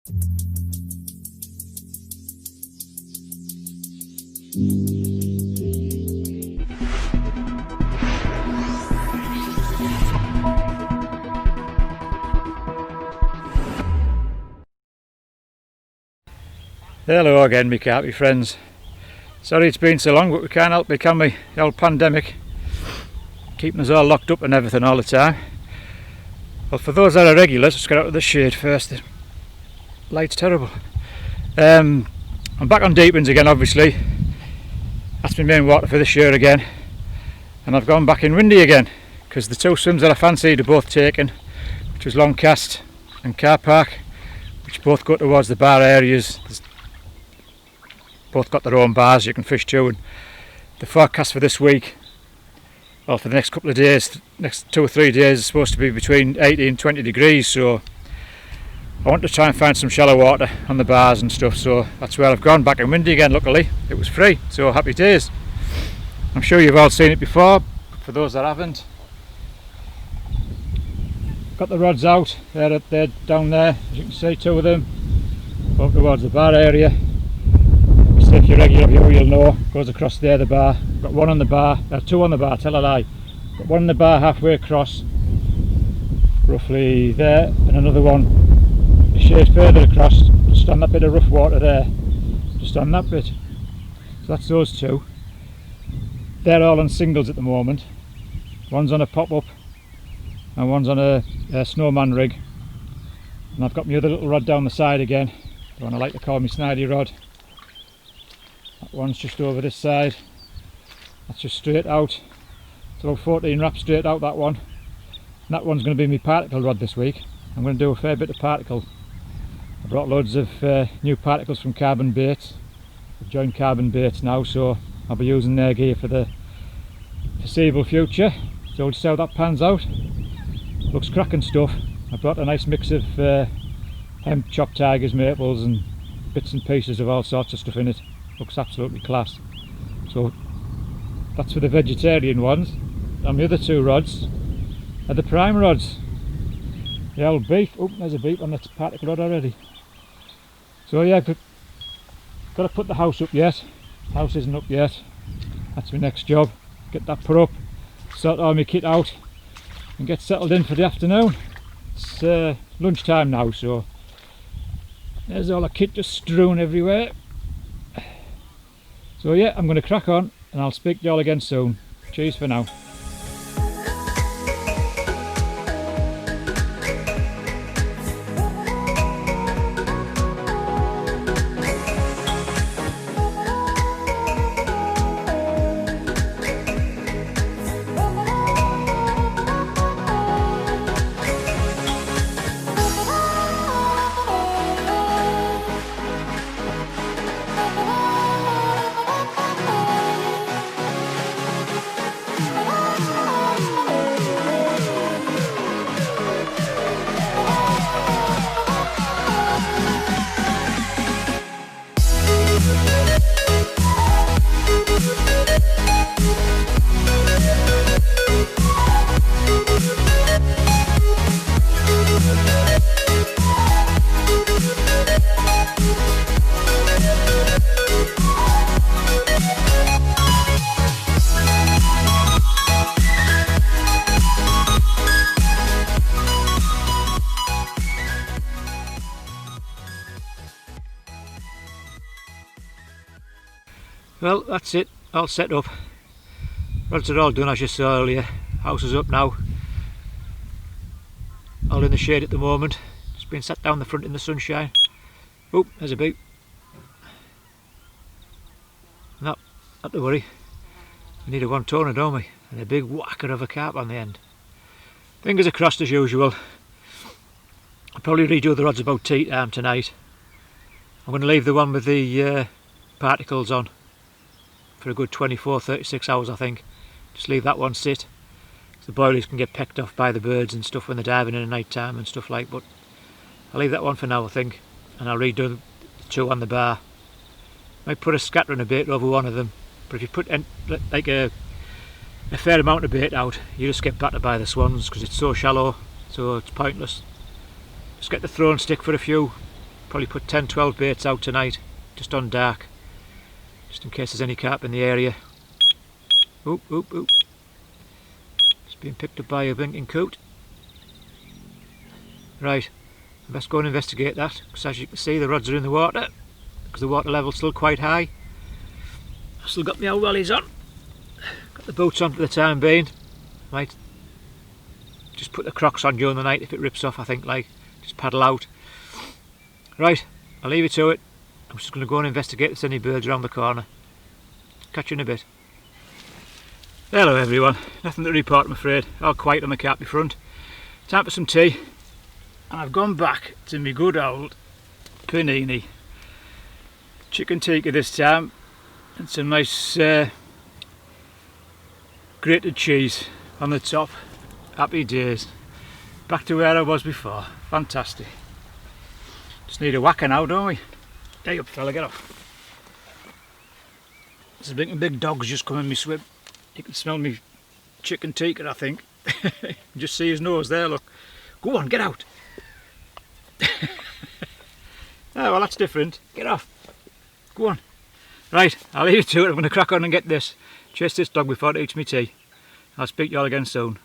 Hello again, me carpy friends. Sorry it's been so long, but we can't help it, can we? The old pandemic keeping us all locked up and everything all the time. Well, for those that are regulars, let's get out of the shade first. The light's terrible. I'm back on Deepings again, obviously. That's my main water for this year again. And I've gone back in windy again, because the two swims that I fancied are both taken, which was Recast and Carp, which both go towards the bar areas. Both got their own bars you can fish to, and the forecast for this week, well, for the next couple of days, next 2 or 3 days, is supposed to be between 18 and 20 degrees, so I want to try and find some shallow water on the bars and stuff, so that's where I've gone, back in windy again. Luckily it was free, so happy days. I'm sure you've all seen it before, but for those that haven't, got the rods out, they're down there, as you can see, 2 of them, up towards the bar area. If you're regular viewer, you'll know, goes across there, the bar. Got 1 on the bar, 2 on the bar, tell a lie. Got 1 on the bar halfway across, roughly there, and another one a shade further across, just on that bit of rough water there, just on that bit. So that's those 2. They're all on singles at the moment. One's on a pop-up, and one's on a snowman rig. And I've got my other little rod down the side again, the one I like to call my snidey rod. That one's just over this side. That's just straight out. It's about 14 wraps straight out, that one. And that one's going to be my particle rod this week. I'm going to do a fair bit of particle. I brought loads of new particles from Carbon Baits. I've joined Carbon Baits now, so I'll be using their gear for the foreseeable future. So we'll see how that pans out. Looks cracking stuff. I brought a nice mix of hemp, chopped tigers, maples and bits and pieces of all sorts of stuff in it. Looks absolutely class. So that's for the vegetarian ones, and the other 2 rods are the prime rods, the old beef. Oh, there's a beep on the particle rod already. So yeah, got to put the house up yet. House isn't up yet. That's my next job. Get that put up, sort all my kit out and get settled in for the afternoon. It's lunchtime now, so there's all the kit just strewn everywhere. So yeah, I'm going to crack on and I'll speak to you all again soon. Cheers for now. Well, that's it, all set up. Rods are all done as you saw earlier. House is up now. All in the shade at the moment. Just been sat down the front in the sunshine. Oh, there's a beep. No, not to worry. We need a 1 toner, don't we? And a big whacker of a carp on the end. Fingers are crossed as usual. I'll probably redo the rods about tea time tonight. I'm going to leave the one with the particles on for a good 24-36 hours, I think. Just leave that one sit. The boilies can get pecked off by the birds and stuff when they're diving in at night time and stuff like, but I'll leave that one for now, I think, and I'll redo the 2 on the bar. Might put a scattering of bait over one of them, but if you put like a fair amount of bait out, you just get battered by the swans because it's so shallow, so it's pointless. Just get the throw and stick for a few Probably put 10-12 baits out tonight, just on dark, just in case there's any carp in the area. Oop, oop, oop. It's being picked up by a blinking coot. Right, I best go and investigate that, because as you can see the rods are in the water, because the water level's still quite high. I've still got my old wellies on, got the boots on for the time being. Might just put the Crocs on during the night if it rips off, I think, like, just paddle out. Right, I'll leave you to it. I'm just going to go and investigate if there's any birds around the corner. Catch you in a bit. Hello everyone, nothing to report I'm afraid, all quiet on the carpy front. Time for some tea, and I've gone back to my good old panini. Chicken tikka this time, and some nice grated cheese on the top. Happy days. Back to where I was before, fantastic. Just need a whacker now, don't we? Hey up fella, get off. There's a big dog's just come in me swim. You can smell me chicken tikka, I think. Just see his nose there, look. Go on, get out. Oh, well that's different. Get off. Go on. Right, I'll leave you to it. I'm going to crack on and get this. Chase this dog before it eats me tea. I'll speak to you all again soon.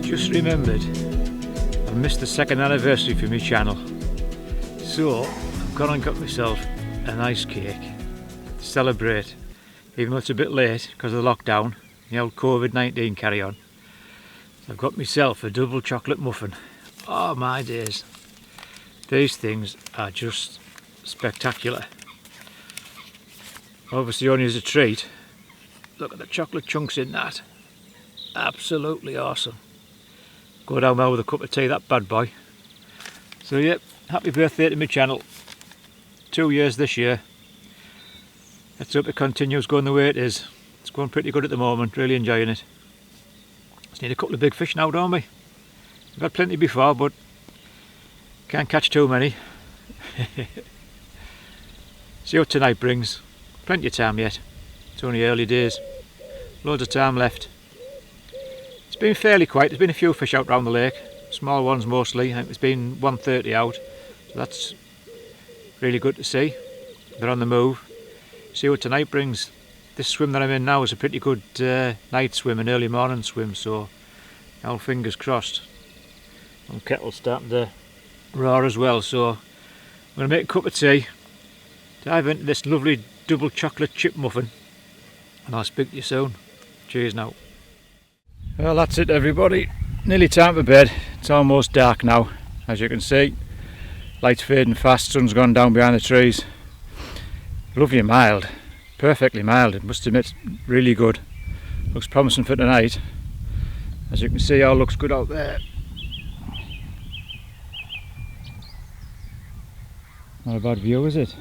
Just remembered, I've missed the second anniversary for my channel, so I've gone and got myself a nice cake to celebrate, even though it's a bit late because of the lockdown, the old COVID-19 carry on. So I've got myself a double chocolate muffin. Oh my days, these things are just spectacular. Obviously only as a treat. Look at the chocolate chunks in that, absolutely awesome. Go down there with a cup of tea, that bad boy. So yeah, happy birthday to my channel. 2 years this year. Let's hope it continues going the way it is. It's going pretty good at the moment, really enjoying it. Just need a couple of big fish now, don't we? We've had plenty before, but can't catch too many. See what tonight brings. Plenty of time yet. It's only early days. Loads of time left. It's been fairly quiet. There's been a few fish out round the lake, small ones mostly. I think there's been 130 out, so that's really good to see. They're on the move. See what tonight brings. This swim that I'm in now is a pretty good night swim and early morning swim, so all fingers crossed. And kettle's starting to roar as well, so I'm going to make a cup of tea, dive into this lovely double chocolate chip muffin, and I'll speak to you soon. Cheers now. Well, that's it everybody, nearly time for bed. It's almost dark now, as you can see. Light's fading fast, sun's gone down behind the trees. Lovely mild, perfectly mild, it must admit, really good. Looks promising for tonight. As you can see, all looks good out there. Not a bad view, is it?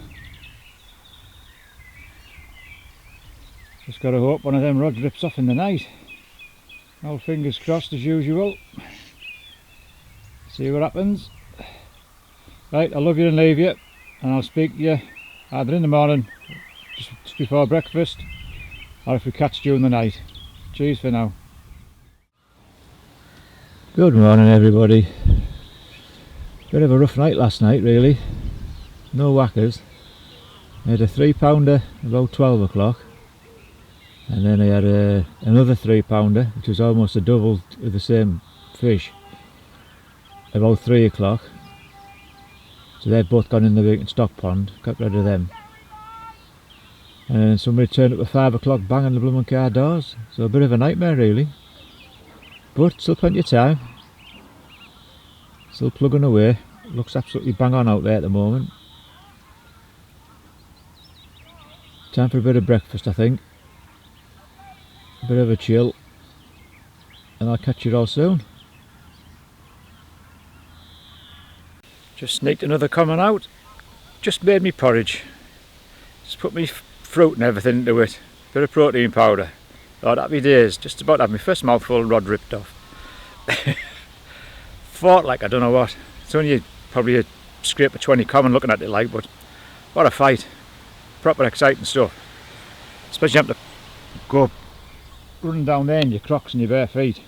Just gotta hope one of them rods rips off in the night. All fingers crossed as usual. See what happens. Right, I love you and leave you, and I'll speak to you either in the morning, just before breakfast, or if we catch during the night. Cheers for now. Good morning everybody. Bit of a rough night last night really. No whackers. I had a 3-pounder about 12 o'clock. And then I had another 3-pounder, which was almost a double of the same fish. about 3 o'clock. So they've both gone in the week and stock pond, got rid of them. And somebody turned up at 5 o'clock banging the blooming car doors. So a bit of a nightmare really. But still plenty of time. Still plugging away. Looks absolutely bang on out there at the moment. Time for a bit of breakfast, I think. A bit of a chill. And I'll catch you all soon. Just sneaked another comment out. Just made me porridge. Just put me fruit and everything into it. Bit of protein powder. Oh, happy days. Just about to have my first mouthful of rod ripped off. Fought like I don't know what. It's only probably a scrape of 20 common looking at it like, but what a fight. Proper exciting stuff. Especially having to go running down there in your Crocs and your bare feet.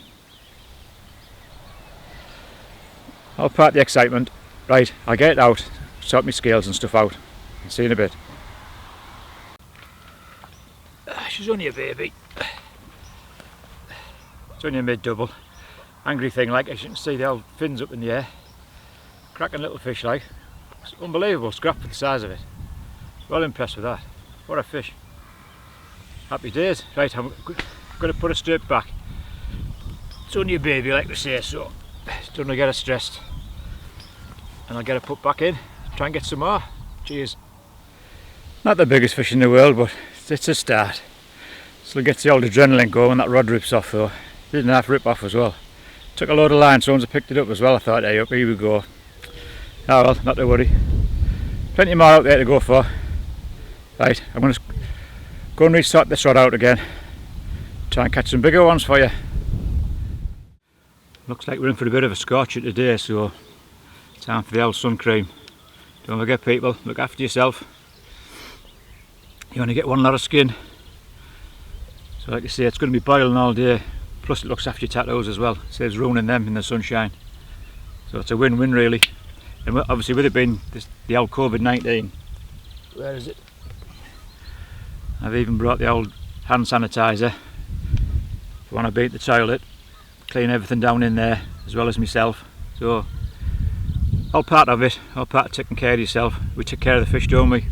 I'll part the excitement. Right, I'll get it out, sort my scales and stuff out. See you in a bit. She's only a baby. It's only a mid-double. Angry thing, like, as you can see the old fins up in the air. Cracking little fish like. It's unbelievable scrap for the size of it. Well impressed with that. What a fish. Happy days. Right, I'm going to put her straight back. It's only a baby, like we say, so don't want to get her stressed. And I'll get her put back in, try and get some more. Cheers. Not the biggest fish in the world, but it's a start. Still gets the old adrenaline going when that rod rips off though. Didn't half rip off as well. Took a load of line, someone's picked it up as well. I thought, hey, up, here we go. Oh well, not to worry. Plenty more out there to go for. Right, I'm going to go and restart this rod out again. Try and catch some bigger ones for you. Looks like we're in for a bit of a scorcher today, so time for the old sun cream. Don't forget people, look after yourself. You only get one lot of skin. So like I say, it's going to be boiling all day. Plus it looks after your tattoos as well. It saves ruining them in the sunshine. So it's a win-win really. And obviously with it being the old COVID-19, where is it? I've even brought the old hand sanitizer. If you want to beat the toilet, clean everything down in there, as well as myself. So all part of it, all part of taking care of yourself. We take care of the fish, don't we?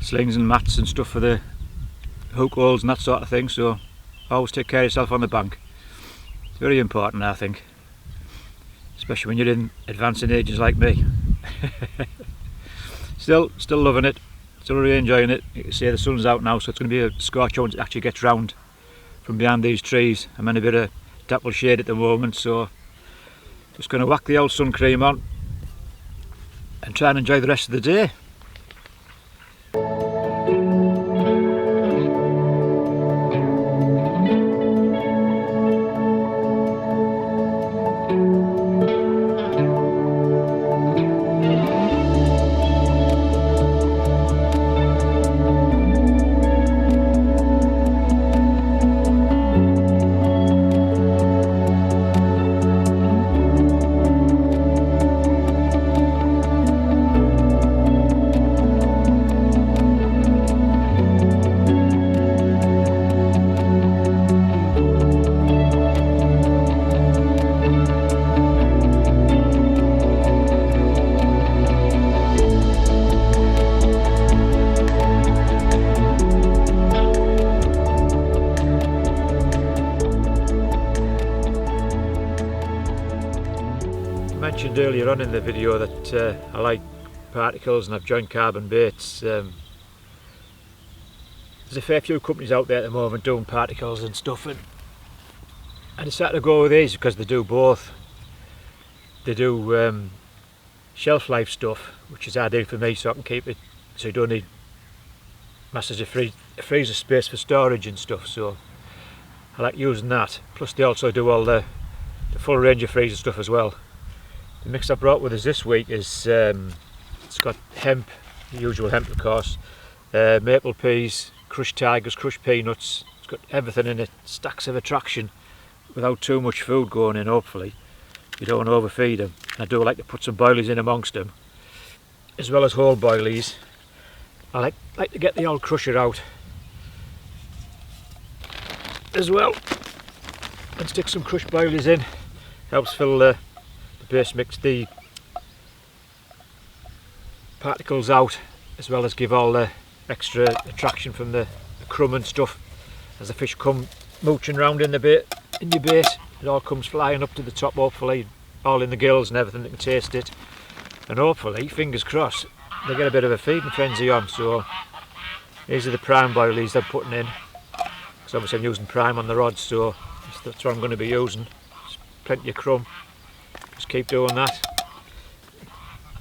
Slings and mats and stuff for the hook holes and that sort of thing, so always take care of yourself on the bank. It's very important, I think, especially when you're in advancing ages like me. Still loving it, still really enjoying it. You can see the sun's out now, so it's going to be a scorcher once it actually gets round from behind these trees. I'm in a bit of dapple shade at the moment, so just going to whack the old sun cream on and try and enjoy the rest of the day. I mentioned earlier on in the video that I like particles and I've joined carbon baits. There's a fair few companies out there at the moment doing particles and stuff, and I decided to go with these because they do both. They do shelf life stuff, which is ideal for me, so I can keep it so you don't need masses of freezer space for storage and stuff, so I like using that. Plus they also do all the full range of freezer stuff as well. The mix I brought with us this week is it's got hemp, the usual hemp of course, maple peas, crushed tigers, crushed peanuts. It's got everything in it, stacks of attraction without too much food going in, hopefully. You don't want to overfeed them. I do like to put some boilies in amongst them, as well as whole boilies. I like to get the old crusher out as well and stick some crushed boilies in. Helps fill the base mix the particles out, as well as give all the extra attraction from the crumb and stuff. As the fish come mooching round in your bait, it all comes flying up to the top, hopefully all in the gills and everything, they can taste it, and hopefully, fingers crossed, they get a bit of a feeding frenzy on. So these are the prime boilies they're putting in, because obviously I'm using prime on the rods, so that's what I'm going to be using. Just plenty of crumb, just keep doing that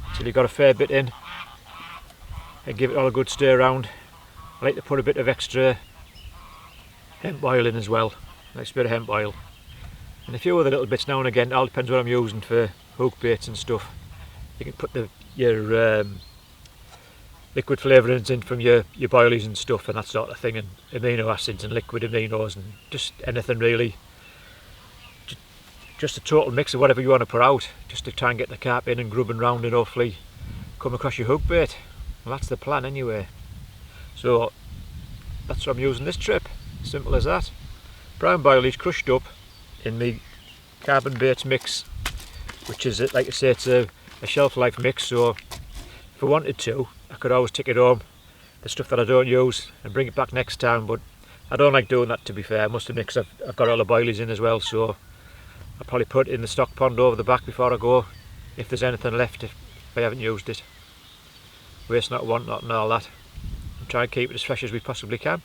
until you've got a fair bit in, and give it all a good stir around. I like to put a bit of extra hemp oil in as well, nice bit of hemp oil, and a few other little bits now and again. It all depends what I'm using for hook baits and stuff. You can put your liquid flavourings in from your boilies and stuff and that sort of thing, and amino acids and liquid aminos and just anything really. Just a total mix of whatever you want to put out, just to try and get the carp in and grubbing round and hopefully come across your hook bait. Well, that's the plan anyway. So that's what I'm using this trip, simple as that. Brown boilies crushed up in the carbon bait mix, which is, like I say, it's a shelf life mix, so if I wanted to I could always take it home, the stuff that I don't use, and bring it back next time, but I don't like doing that, to be fair, I must admit, because I've got all the boilies in as well, so I'll probably put it in the stock pond over the back before I go, if there's anything left, if I haven't used it. Waste not, want not, and all that, and try and keep it as fresh as we possibly can.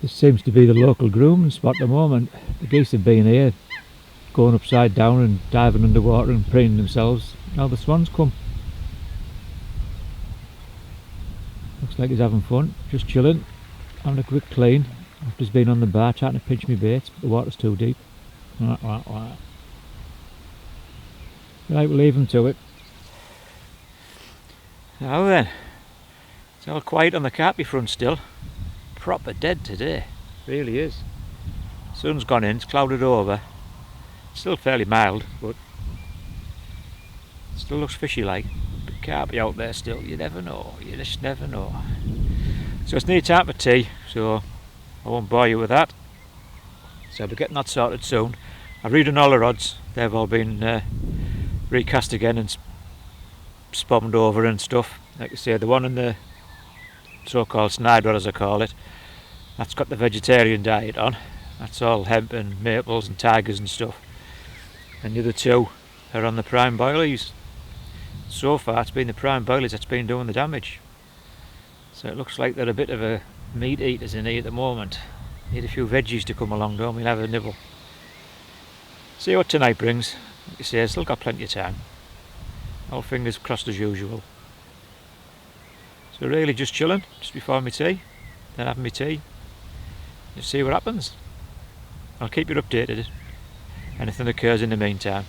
This seems to be the local grooming spot at the moment. The geese have been here, going upside down and diving underwater and preening themselves. Now the swans come. Looks like he's having fun, just chilling, having a quick clean after he's been on the bar trying to pinch me baits, but the water's too deep. Right, we'll leave him to it. Now then, it's all quiet on the carpy front still. Proper dead today, really is. Sun's gone in, it's clouded over. It's still fairly mild, but it still looks fishy like. But carpy out there still, you never know, you just never know. So it's near time for tea, so I won't bore you with that. So I'll be getting that sorted soon. I've redone all the rods, they've all been recast again and spommed over and stuff. Like I say, the one in the so-called snide rod, as I call it, that's got the vegetarian diet on. That's all hemp and maples and tigers and stuff. And the other two are on the prime boilies. So far it's been the prime boilies that's been doing the damage. So it looks like they're a bit of a meat eaters in here at the moment. Need a few veggies to come along though, we'll have a nibble. See what tonight brings. Like I say, I've still got plenty of time. All fingers crossed as usual. So really just chilling, just before my tea, then having my tea, just see what happens. I'll keep you updated, anything occurs in the meantime.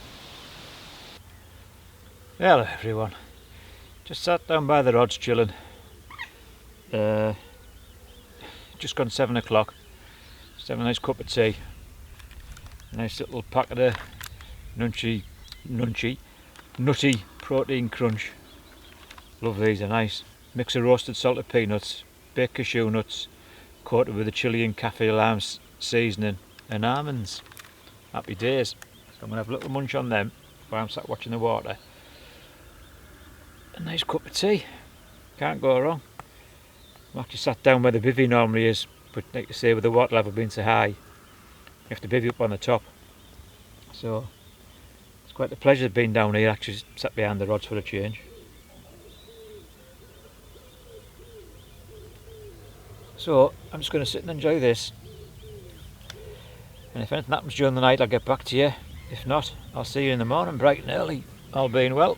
Hello everyone, just sat down by the rods chilling. Just gone 7 o'clock, just having a nice cup of tea. A nice little packet of nutty protein crunch. Love these, they're nice. Mix of roasted salted peanuts, baked cashew nuts, coated with a Chilean cafe lime seasoning and almonds. Happy days. So I'm going to have a little munch on them while I'm sat watching the water. A nice cup of tea, can't go wrong. I'm actually sat down where the bivvy normally is, but like I say, with the water level being so high, you have to bivvy up on the top. So it's quite a pleasure being down here, actually sat behind the rods for a change. So I'm just going to sit and enjoy this, and if anything happens during the night I'll get back to you. If not, I'll see you in the morning bright and early, all being well.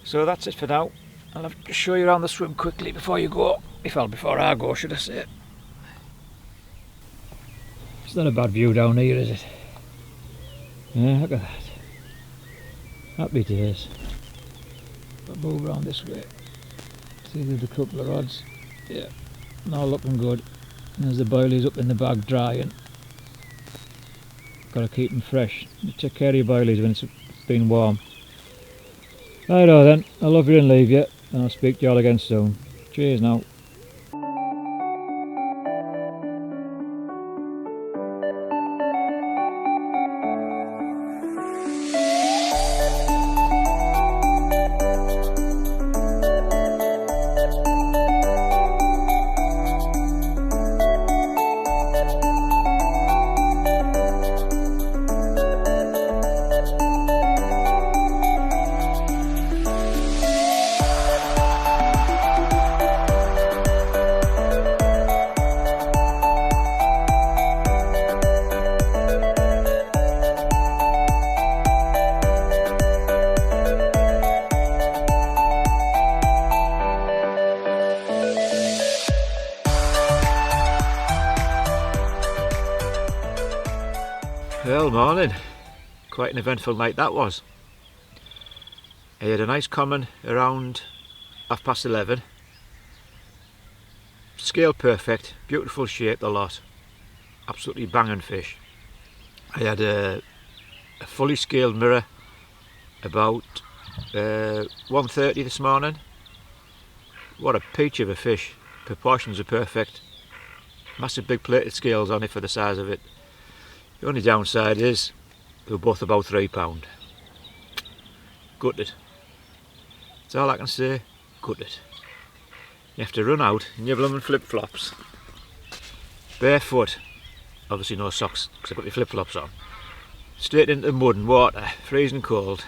So that's it for now. I'll have to show you around the swim quickly before you go, before I go should I say. It's not a bad view down here, is it? Yeah, look at that. Happy days. I'll move around this way. See, there's a couple of rods. Yeah, all looking good. And there's the boilies up in the bag drying. Got to keep them fresh. You take care of your boilies when it's been warm. Righto then, I'll love you and leave you, and I'll speak to you all again soon. Cheers now. Well, morning. Quite an eventful night that was. I had a nice common around 11:30. Scale perfect, beautiful shape the lot. Absolutely banging fish. I had a fully scaled mirror about 1:30 this morning. What a peach of a fish. Proportions are perfect. Massive big plated scales on it for the size of it. The only downside is they were both about £3. Gutted. That's all I can say. Gutted. You have to run out in your blooming flip flops, barefoot, obviously no socks because I've got my flip flops on, straight into the mud and water, freezing cold,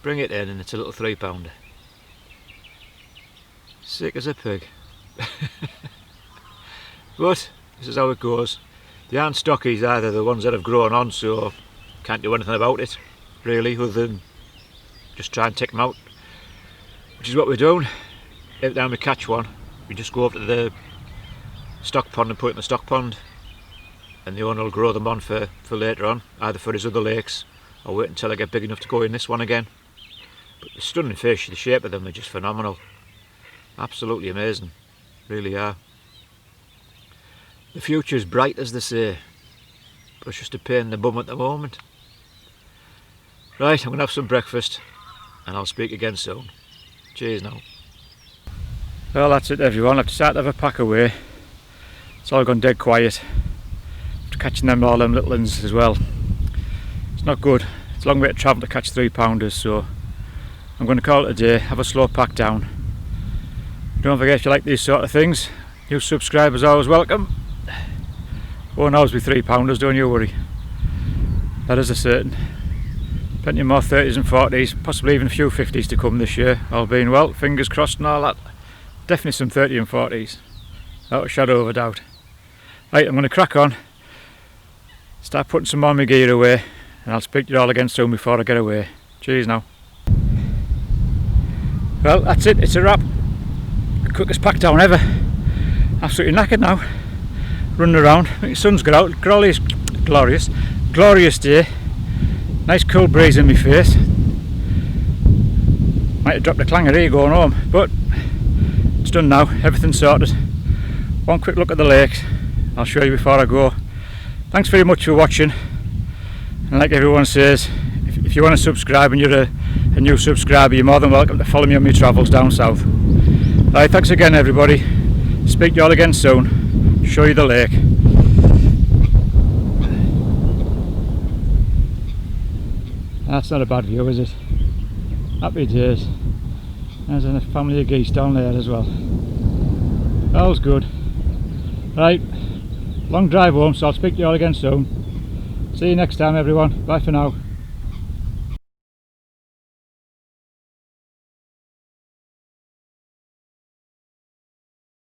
bring it in and it's a little £3. Sick as a pig. But this is how it goes. The aren't stockies either, the ones that have grown on, so can't do anything about it really other than just try and take them out, which is what we're doing. Every time we catch one we just go over to the stock pond and put it in the stock pond, and the owner will grow them on for later on, either for his other lakes or wait until I get big enough to go in this one again. But the stunning fish, the shape of them are just phenomenal. Absolutely amazing, really are. The future's bright as they say, but it's just a pain in the bum at the moment. Right, I'm going to have some breakfast and I'll speak again soon. Cheers now. Well, that's it everyone. I've decided to have a pack away. It's all gone dead quiet. After catching them all them little ones as well. It's not good. It's a long way to travel to catch £3-pounders, so I'm going to call it a day, have a slow pack down. Don't forget, if you like these sort of things, new subscribers are always welcome. Won't always be £3-pounders, don't you worry. That is a certain. Plenty more 30s and 40s, possibly even a few 50s to come this year, all being well, fingers crossed and all that. Definitely some 30 and 40s, without a shadow of a doubt. Right, I'm going to crack on, start putting some more of my gear away, and I'll speak to you all again soon before I get away. Cheers now. Well, that's it, it's a wrap. The quickest pack down ever. Absolutely knackered now. Running around, the sun's got out, glorious day. Nice cool breeze in my face. Might have dropped a clanger here going home, but it's done now, everything's sorted. One quick look at the lakes, I'll show you before I go. Thanks very much for watching, and like everyone says, if you want to subscribe and you're a new subscriber, you're more than welcome to follow me on my travels down south. Right, thanks again everybody, speak to you all again soon, show you the lake. That's not a bad view, is it? Happy days. There's a family of geese down there as well. All's good. Right, long drive home, so I'll speak to you all again soon. See you next time everyone. Bye for now.